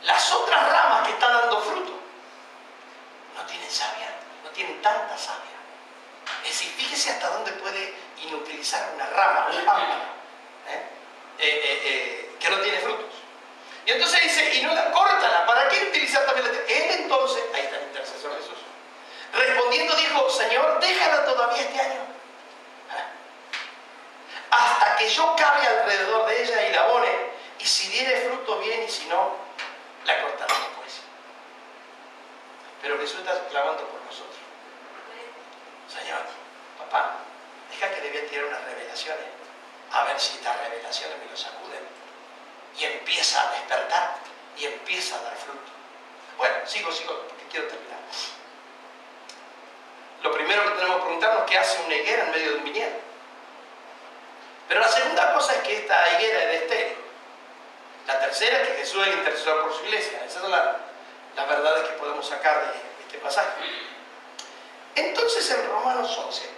las otras ramas que están dando fruto no tienen savia, no tienen tanta savia. Es decir, fíjese hasta dónde puede inutilizar una rama, un pámpano, que no tiene frutos. Y entonces dice, y no la córtala, ¿para qué utilizar también la tierra? Él entonces, ahí está el intercesor Jesús, respondiendo dijo, Señor, déjala todavía este año, hasta que yo cabe alrededor de ella y la abone, y si diere fruto bien, y si no, la cortaré después. Pero Jesús está clamando por nosotros. Señor, papá, deja que le voy a tirar unas revelaciones, a ver si estas revelaciones me lo sacuden, y empieza a despertar, y empieza a dar fruto. Bueno, sigo, porque quiero terminar. Lo primero que tenemos que preguntarnos es qué hace una higuera en medio de un viñedo. Pero la segunda cosa es que esta higuera es de estéril. La tercera es que Jesús es el intercesor por su iglesia. Esas son las verdades que podemos sacar de este pasaje. Entonces en Romanos 11,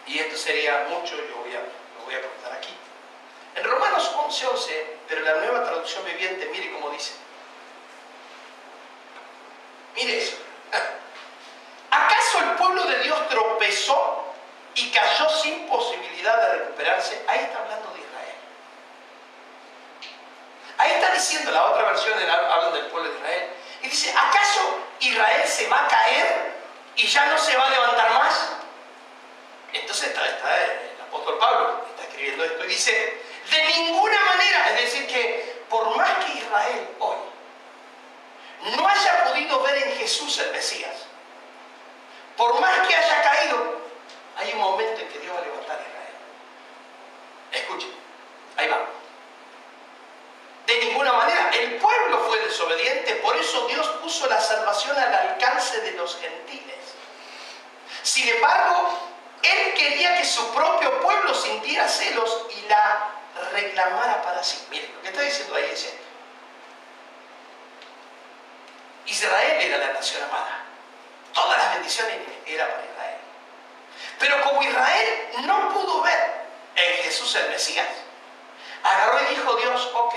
y esto sería mucho, lo voy a apuntar aquí. En Romanos 11, pero la Nueva Traducción Viviente, mire cómo dice. Mire eso. ¿Acaso el pueblo de Dios tropezó y cayó sin posibilidad de recuperarse? Ahí está hablando de Israel. Ahí está diciendo, la otra versión hablan del pueblo de Israel. Y dice, ¿acaso Israel se va a caer y ya no se va a levantar más? Entonces está el apóstol Pablo, está escribiendo esto y dice, de ninguna manera. Es decir que por más que Israel hoy no haya podido ver en Jesús el Mesías, por más que haya caído, hay un momento en que Dios va a levantar a Israel. Escuchen, ahí va. De ninguna manera, el pueblo fue desobediente, por eso Dios puso la salvación al alcance de los gentiles. Sin embargo, Él quería que su propio pueblo sintiera sintiera celos y la reclamara para sí. Miren, lo que está diciendo ahí es esto. Israel era la nación amada. Todas las bendiciones eran para Israel. Pero como Israel no pudo ver en Jesús el Mesías, agarró y dijo Dios, ok,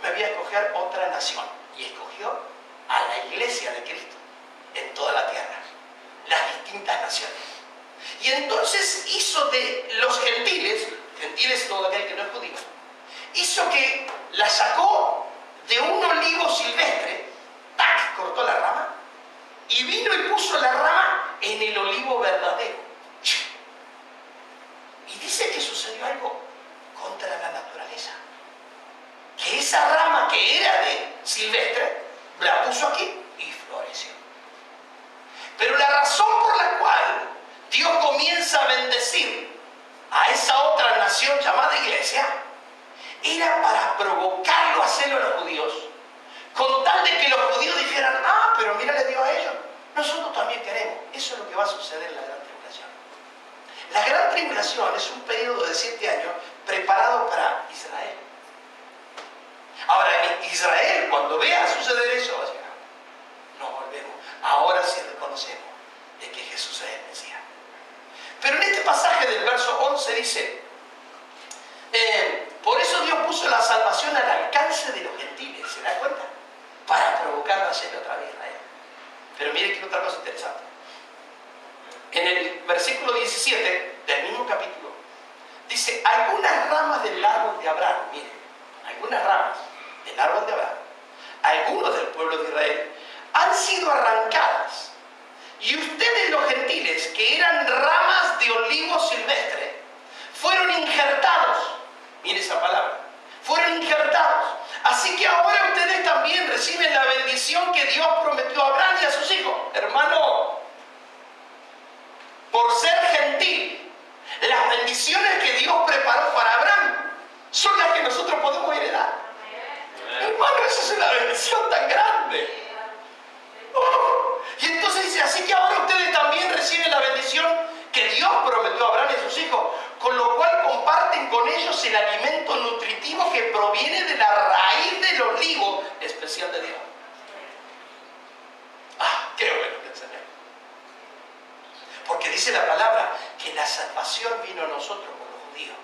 me voy a escoger otra nación. Y escogió a la iglesia de Cristo en toda la tierra, las distintas naciones. Y entonces hizo de los gentiles todo aquel que no es judío, hizo que la sacó de un olivo silvestre, ¡tac!, cortó la rama, y vino y puso la rama en el olivo verdadero. Y dice que sucedió algo contra la naturaleza. Que esa rama que era de silvestre, la puso aquí y floreció. Pero la razón por la cual Dios comienza a bendecir a esa otra nación llamada iglesia, era para provocarlo a hacerlo a los judíos, con tal de que los judíos dijeran, ah, pero mira, le dio a ellos, nosotros también queremos. Eso es lo que va a suceder en la gran tribulación. La gran tribulación es un periodo de 7 años preparado para Israel. Ahora, en Israel, cuando vea suceder eso, va a decir, nos volvemos. Ahora sí reconocemos de que Jesús es el Mesías. Pero en este pasaje del verso 11 dice, por eso Dios puso la salvación al alcance de los gentiles, ¿se da cuenta? Para provocarlo a hacerlo otra vez a Israel. Pero miren que otra cosa interesante. En el versículo 17 del mismo capítulo, dice, algunas ramas del árbol de Abraham, miren, algunas ramas del árbol de Abraham, algunos del pueblo de Israel, han sido arrancadas. Y ustedes los gentiles, que eran ramas de olivo silvestre, fueron injertados. Mire esa palabra. Fueron injertados. Así que ahora ustedes también reciben la bendición que Dios prometió a Abraham y a sus hijos. Hermano, por ser gentil, las bendiciones que Dios preparó para Abraham son las que nosotros podemos heredar. Hermano, esa es una bendición tan grande. Y entonces dice, así que ahora ustedes también reciben la bendición que Dios prometió a Abraham y a sus hijos, con lo cual comparten con ellos el alimento nutritivo que proviene de la raíz del olivo especial de Dios. Ah, qué bueno que enseñé. Porque dice la palabra que la salvación vino a nosotros por los judíos.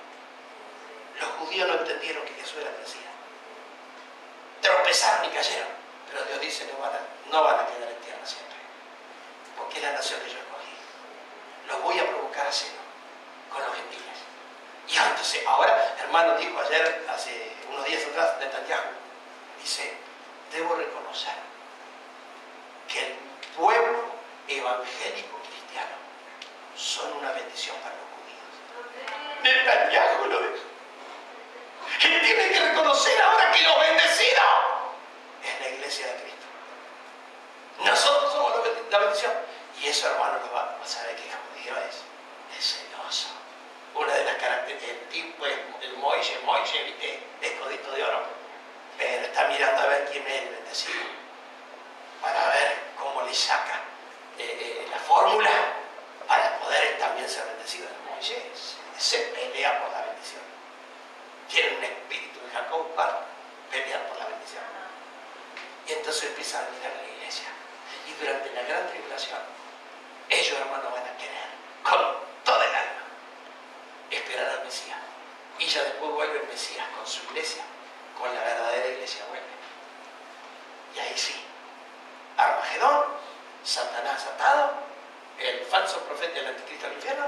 Los judíos no entendieron que Jesús era el Mesías. Tropezaron y cayeron. Pero Dios dice, no van a quedar en tierra siempre. Porque es la nación que yo escogí. Los voy a provocar a hacerlo con los gentiles. Y entonces, ahora, hermano, dijo ayer, hace unos días atrás, Netanyahu, dice, debo reconocer que el pueblo evangélico cristiano son una bendición para los judíos. Netanyahu lo dijo. Él tiene que reconocer ahora que los bendecidos es la iglesia de Cristo. Nosotros somos la bendición. Y eso, hermano, lo va a saber que el judío es celoso. Una de las características, el tipo es el Moisés, ¿viste? Es codito de oro. Pero está mirando a ver quién es el bendecido. Para ver cómo le saca la fórmula para poder también ser bendecido. El Moisés se pelea por la bendición. Tiene un espíritu de Jacob para pelear por la bendición. Y entonces empiezan a mirar a la iglesia. Y durante la gran tribulación, ellos, hermanos, van a querer con toda el alma esperar al Mesías. Y ya después vuelve el Mesías con su iglesia, con la verdadera iglesia vuelve. Y ahí sí, Armagedón, Satanás atado, el falso profeta del anticristo al infierno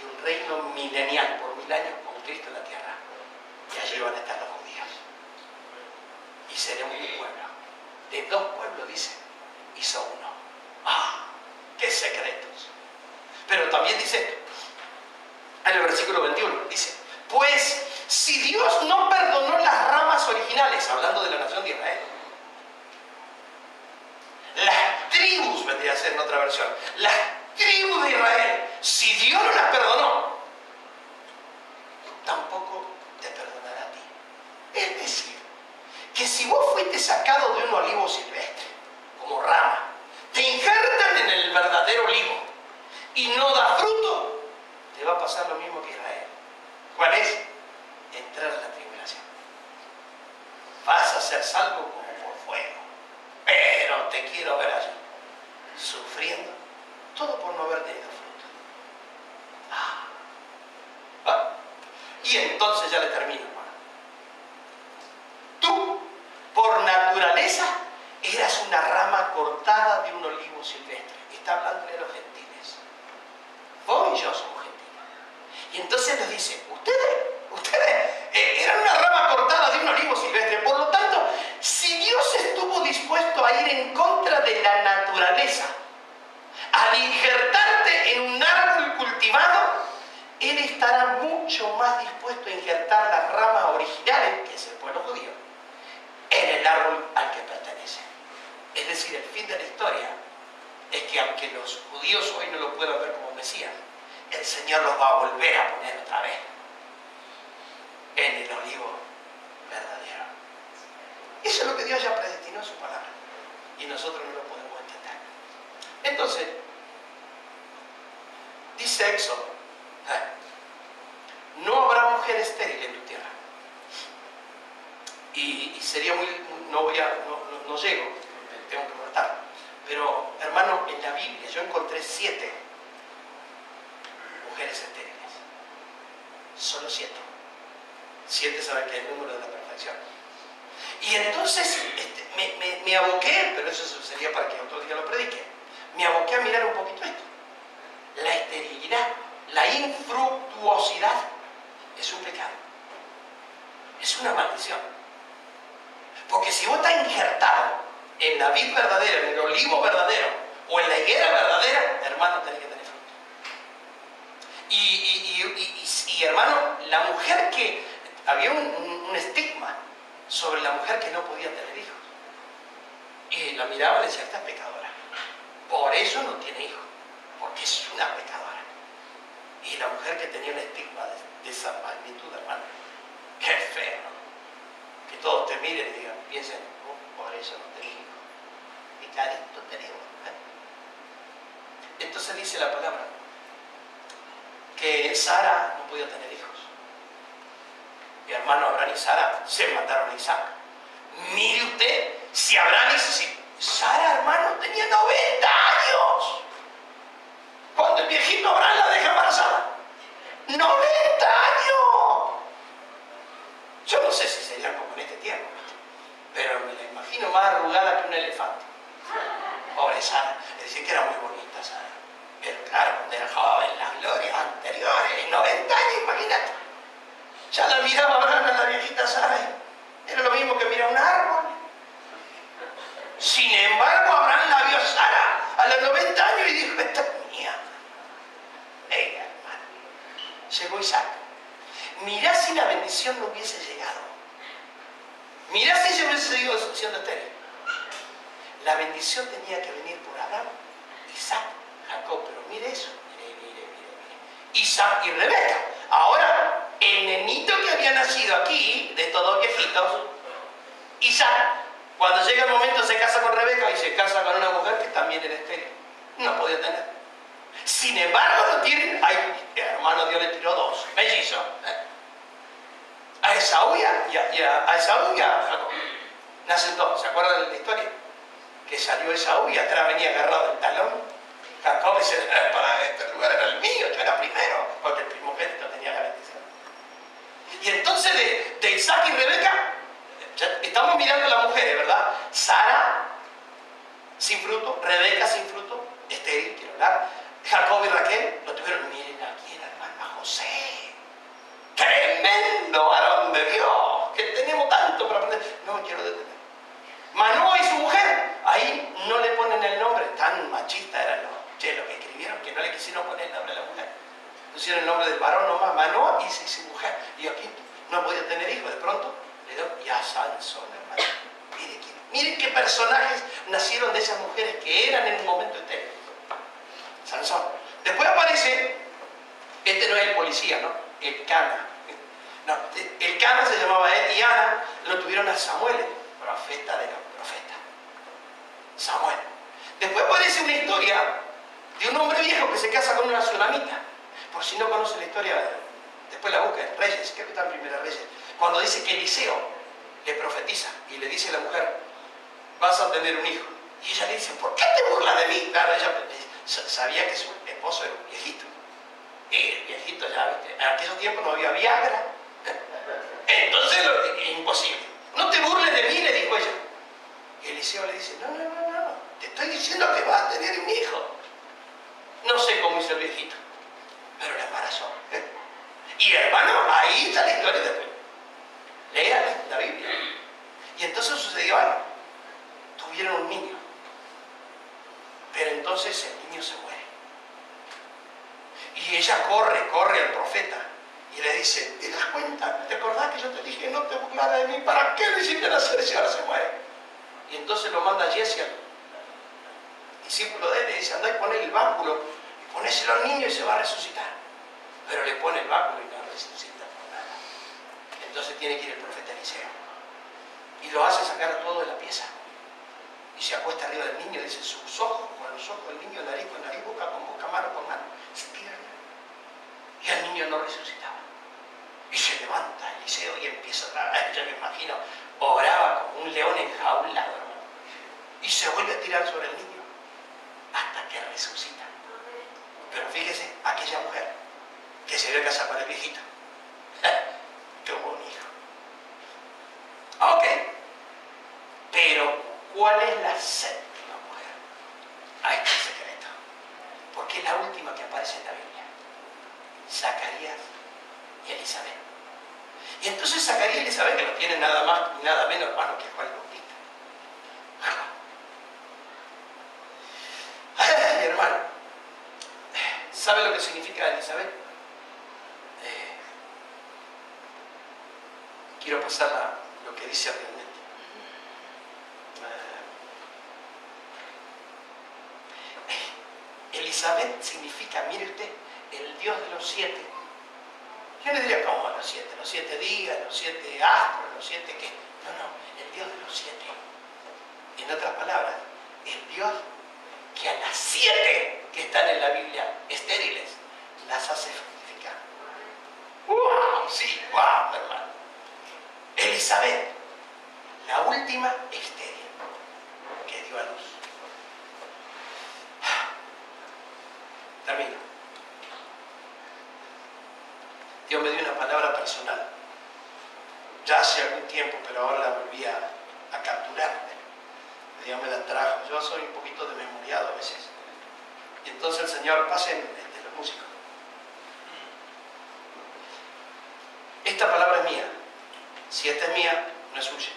y un reino milenial por 1000 años con Cristo en la tierra. Y allí van a estar los judíos. Y seremos un pueblo. De 2 pueblos, dice, hizo uno. ¡Ah! ¡Qué secretos! Pero también dice, en el versículo 21, dice, pues si Dios no perdonó las ramas originales, hablando de la nación de Israel, las tribus, vendría a ser en otra versión, las tribus de Israel, si Dios no las perdonó, tampoco te perdonará a ti. Es decir, que si vos fuiste sacado de un olivo silvestre, como rama, te injertan en el verdadero olivo y no da fruto, te va a pasar lo mismo que Israel. ¿Cuál es? Entrar a la tribulación. Vas a ser salvo como por fuego, pero te quiero ver allí, sufriendo, todo por no haber tenido fruto. Y entonces ya le termino, hermano. Tú, por naturaleza, eras una rama cortada de un olivo silvestre. Está hablando de los gentiles. Vos y yo somos gentiles. Y entonces nos dice, ustedes eran una rama cortada de un olivo silvestre. Por lo tanto, si Dios estuvo dispuesto a ir en contra de la naturaleza, al injertarte en un árbol cultivado, Él estará mucho más dispuesto a injertar las ramas originales, que es el pueblo judío, en el árbol al que pertenece. Es decir, el fin de la historia es que aunque los judíos hoy no lo puedan ver como Mesías, el Señor los va a volver a poner otra vez en el olivo verdadero. Eso es lo que Dios ya predestinó en su palabra. Y nosotros no lo podemos entender. Entonces, dice Éxodo, no habrá mujer estéril en tu tierra. Y sería muy, no llego, tengo que cortar. Pero, hermano, en la Biblia yo encontré 7 mujeres estériles. Solo 7. 7 saben que es el número de la perfección. Y entonces me aboqué, pero eso sería para que otro día lo predique, me aboqué a mirar un poquito esto. La esterilidad, la infructuosidad es un pecado. Es una maldición. Porque si vos estás injertado en la vid verdadera, en el olivo verdadero o en la higuera verdadera, hermano, tenés que tener fruto. Y hermano, la mujer que... Había un estigma sobre la mujer que no podía tener hijos. Y la miraba y decía, esta es pecadora. Por eso no tiene hijos. Porque es una pecadora. Y la mujer que tenía un estigma de esa magnitud, hermano, qué feo, ¿no? Que todos te miren y digan, piensen, oh, por eso no tenés hijos. Picadito tenemos. Entonces dice la palabra que Sara no podía tener hijos. Y hermano, Abraham y Sara se mataron a Isaac. Mire usted, si Abraham y Sara, hermano, tenía 90 años. Cuando el viejito Abraham la deja embarazada. 90 años. Yo no sé si serían como en este tiempo, pero me la imagino más arrugada que un elefante. Pobre Sara. Es decir, que era muy bonita Sara. Pero claro, cuando era joven, las glorias anteriores, 90 años, imagínate. Ya la miraba Abraham a la viejita Sara. Era lo mismo que mirar un árbol. Sin embargo, Abraham la vio a Sara a los 90 años y dijo, esta es mía. Venga, hermano. Llegó Isaac. Mirá si la bendición no hubiese llegado. Mirá si ella hubiese seguido siendo estéril. La bendición tenía que venir por Abraham, Isaac, Jacob. Pero mire eso. Mire. Isaac y Rebeca. Ahora, el nenito que había nacido aquí, de estos dos viejitos, Isaac, cuando llega el momento se casa con Rebeca y se casa con una mujer que también era estéril. No podía tener. Sin embargo, no tienen. Ay, hermano, Dios le tiró 2 mellizos. A Esaú y a Jacob. Nacen 2. ¿Se acuerdan de la historia? Que salió Esaú y atrás venía agarrado el talón. Jacob dice, para este lugar era el mío, yo era primero, porque el primogénito tenía la bendición. Y entonces de Isaac y Rebeca, estamos mirando a las mujeres, ¿verdad? Sara, sin fruto, Rebeca sin fruto, estéril, quiero hablar. Jacob y Raquel lo tuvieron. Miren aquí el hermano José. Tremendo varón de Dios, que tenemos tanto para aprender. No me quiero detener. Manoa y su mujer, ahí no le ponen el nombre, tan machista eran los que escribieron, que no le quisieron poner el nombre de la mujer. Pusieron el nombre del varón nomás, Manoa y su mujer. Y aquí no podía tener hijos, de pronto le dio, y a Sansón, hermano. Miren qué personajes nacieron de esas mujeres que eran en un momento estéril. Sansón. Después aparece, este no es el policía, ¿no? El Cana. No, el Cana se llamaba él y Ana lo tuvieron a Samuel, profeta de los profetas. Samuel. Después aparece una historia de un hombre viejo que se casa con una tsunamita. Por si no conocen la historia Después la busca en Reyes, creo que está en Primera Reyes, cuando dice que Eliseo le profetiza y le dice a la mujer, vas a tener un hijo. Y ella le dice, ¿por qué te burlas de mí? Claro, ella sabía que su esposo era un viejito. Y el viejito ya, ¿viste? En aquellos tiempos no había Viagra. Entonces, imposible. No te burles de mí, le dijo ella. Y Eliseo le dice, no, te estoy diciendo que vas a tener un hijo. No sé cómo hizo el viejito, pero la embarazó. Y hermano, ahí está la historia después. Lean la Biblia. Y entonces sucedió algo. Tuvieron un niño. Pero entonces el niño se muere. Y ella corre al profeta y le dice, ¿te das cuenta? ¿Te acordás que yo te dije no te burlaras de mí? ¿Para qué lo hiciste nacer si ahora se muere? Y entonces lo manda Jesse, al discípulo de él, le dice, andá y poné el báculo y ponéselo al niño y se va a resucitar. Pero le pone el báculo y no resucita por nada. Entonces tiene que ir el profeta Eliseo. Y lo hace sacar a todo de la pieza. Y se acuesta arriba del niño y dice, sus ojos con los ojos del niño, nariz con nariz, boca con boca, mano con mano. Se tira arriba. Y el niño no resucitaba. Y se levanta Eliseo y empieza otra vez, yo me imagino, oraba como un león enjaulado. Y se vuelve a tirar sobre el niño hasta que resucita. Pero fíjese, aquella mujer que se dio casar con el viejito, tuvo un hijo. Ok, pero ¿cuál es la séptima mujer? Ahí está el secreto. Porque es la última que aparece en la Biblia. Zacarías y Elizabeth. Y entonces Zacarías y Elizabeth, que no tienen nada más ni nada menos hermano que Juan el Bautista. Ay, hermano, ¿sabe lo que significa Elizabeth? Quiero pasar lo que dice realmente. Elizabeth significa, mire usted, el Dios de los 7. Yo le diría, ¿cómo los 7? Los 7 días, los 7 astros, los 7 qué. No, el Dios de los 7. En otras palabras, el Dios que a las 7 que están en la Biblia estériles, las hace fructificar. ¡Wow! Sí, ¡wow, hermano! Elizabeth, la última estéril que dio a luz. Termino. Dios me dio una palabra personal. Ya hace algún tiempo, pero ahora la volví a capturar. Dios me la trajo. Yo soy un poquito desmemoriado a veces. Y entonces el Señor, pasen los músicos. Esta palabra es mía. Si esta es mía, no es suya.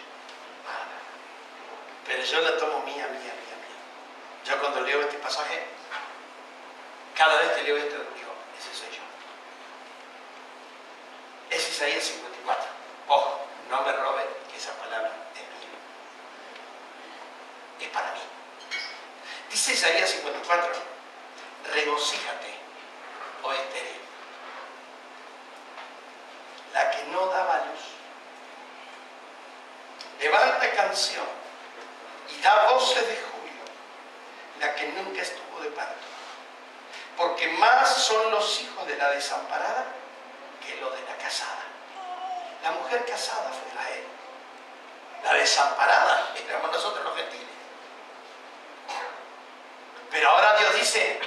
Pero yo la tomo mía. Yo cuando leo este pasaje, cada vez que leo esto, digo, ese soy yo. Es Isaías 54. Ojo, no me robe que esa palabra es mía. Es para mí. Dice Isaías 54, regocíjate, oh estéril, la que no daba luz. Levanta canción y da voces de júbilo, la que nunca estuvo de parto. Porque más son los hijos de la desamparada que los de la casada. La mujer casada fue Israel. La desamparada éramos nosotros los gentiles. Pero ahora Dios dice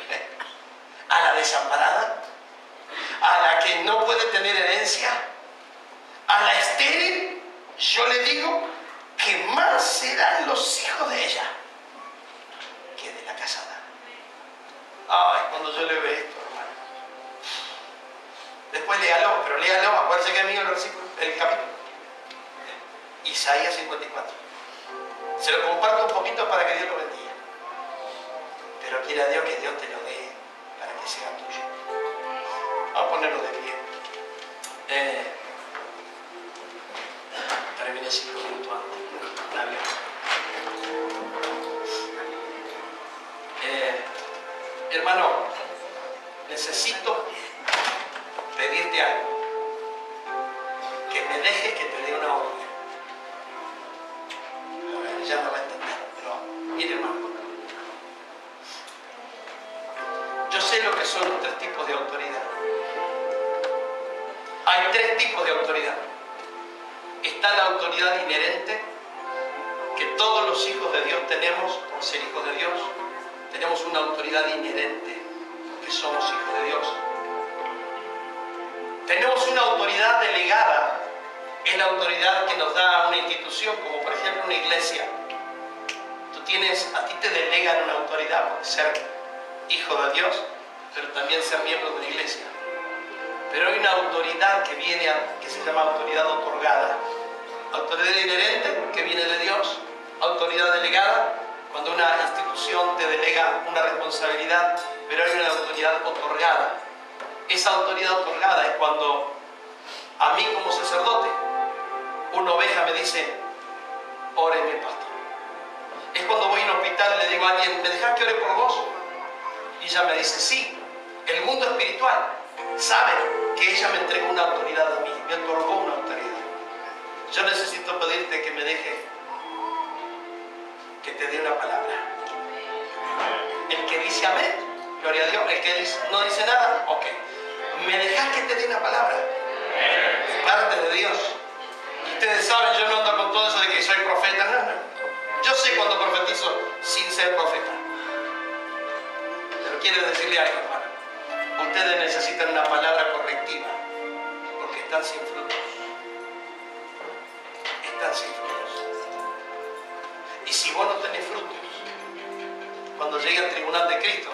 a la desamparada, a la que no puede tener herencia, a la estéril, yo le digo que más serán los hijos de ella que de la casada. Ay, cuando yo leo esto, hermano. Después léalo, pero léalo, acuérdense que es mío el capítulo. Isaías 54. Se lo comparto un poquito para que Dios lo bendiga. Pero quiera Dios que Dios te lo dé para que sea tuyo. Vamos a ponerlo de pie. Terminé 5 minutos antes. Navidad. Hermano, necesito pedirte algo. Que me dejes que te dé una orden. Ya no va a entender, pero mire, hermano. Yo sé lo que son los 3 tipos de autoridad. Hay tres tipos de autoridad. Está la autoridad inherente, que todos los hijos de Dios tenemos por ser hijos de Dios. Tenemos una autoridad inherente, porque somos hijos de Dios. Tenemos una autoridad delegada, es la autoridad que nos da una institución, como por ejemplo una iglesia. A ti te delegan una autoridad por ser hijo de Dios, pero también ser miembro de una iglesia. Pero hay una autoridad que que se llama autoridad otorgada. Autoridad inherente, que viene de Dios. Autoridad delegada, cuando una institución te delega una responsabilidad, pero hay una autoridad otorgada. Esa autoridad otorgada es cuando a mí como sacerdote, una oveja me dice, óreme, pastor. Es cuando voy a un hospital y le digo a alguien, ¿me dejas que ore por vos? Y ella me dice, sí. El mundo espiritual sabe que ella me entregó una autoridad a mí, me otorgó una autoridad. Yo necesito pedirte que me dejes que te dé una palabra. El que dice amén, gloria a Dios. El que no dice nada, ok. ¿Me dejas que te dé una palabra? De parte de Dios. Y ustedes saben, yo no ando con todo eso de que soy profeta, no. Yo sé cuando profetizo sin ser profeta. Pero quiero decirle algo, hermano. Ustedes necesitan una palabra correctiva, porque están sin frutos. Están sin frutos. Y si vos no tenés frutos, cuando llegue al tribunal de Cristo,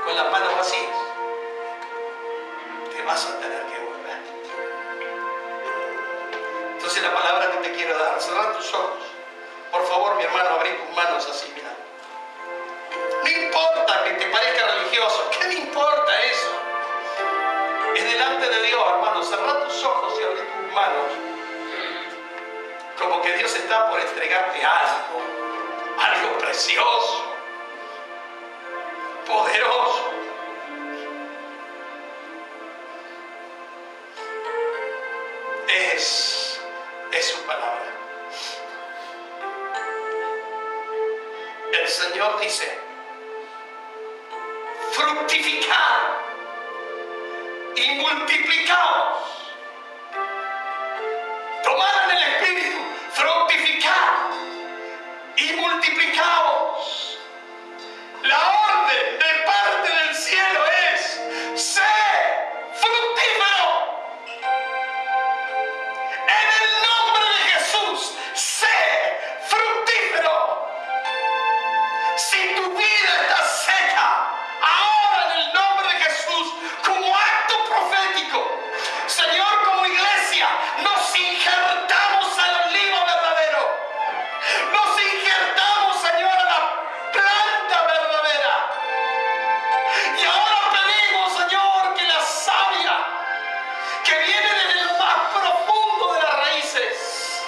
con las manos vacías, te vas a tener que volver. Entonces la palabra que te quiero dar, cerrar tus ojos. Por favor, mi hermano, abrí tus manos así, mira. No importa que te parezca religioso, ¿qué me importa eso? Es delante de Dios, hermano. Cerrá tus ojos y abrí tus manos. Como que Dios está por entregarte algo precioso, poderoso. Es su palabra. El Señor dice, fructificad y multiplicaos. Tomad en el Espíritu, fructificad y multiplicaos. La orden de parte del cielo es, sé fructífero. En el nombre de Jesús, sé fructífero. Si tu vida está seca, ahora en el nombre de Jesús, como acto profético, Señor, como iglesia, nos injertamos al olivo verdadero. Nos injertamos, Señor, a la planta verdadera. Y ahora pedimos, Señor, que la savia que viene desde lo más profundo de las raíces,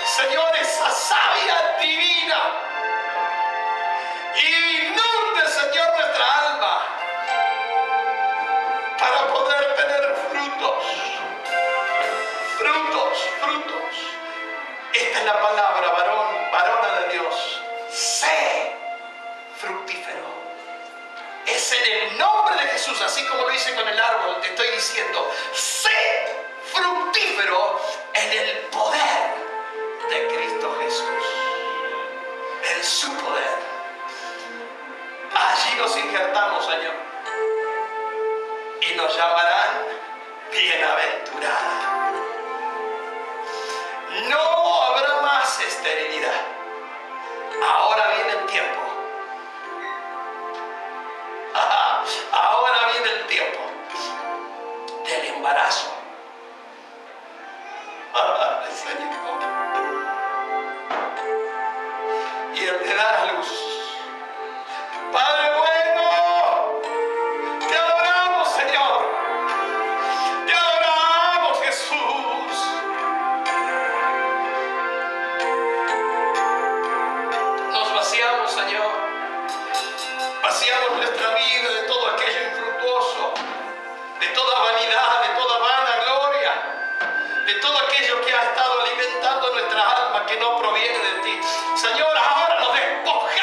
Señor, esa savia divina, inunde, Señor, nuestra alma para poder tener frutos. Esta es la palabra, varona de Dios. Sé fructífero. Es en el nombre de Jesús, así como lo hice con el árbol, te estoy diciendo, sé fructífero en el poder de Cristo Jesús. En su poder. Allí nos injertamos, Señor. Y nos llamarán bienaventurada. No habrá más esterilidad. Ahora viene el tiempo. Ahora viene el tiempo del embarazo. Señor. Y el de dar a luz. Padre bueno, te adoramos, Señor. Te adoramos, Jesús. Nos vaciamos, Señor. Vaciamos nuestra vida de todo aquello infructuoso, de toda vanidad, de toda vanagloria, de todo aquello que ha estado alimentando nuestra alma que no proviene de ti. Señor, ahora nos despojamos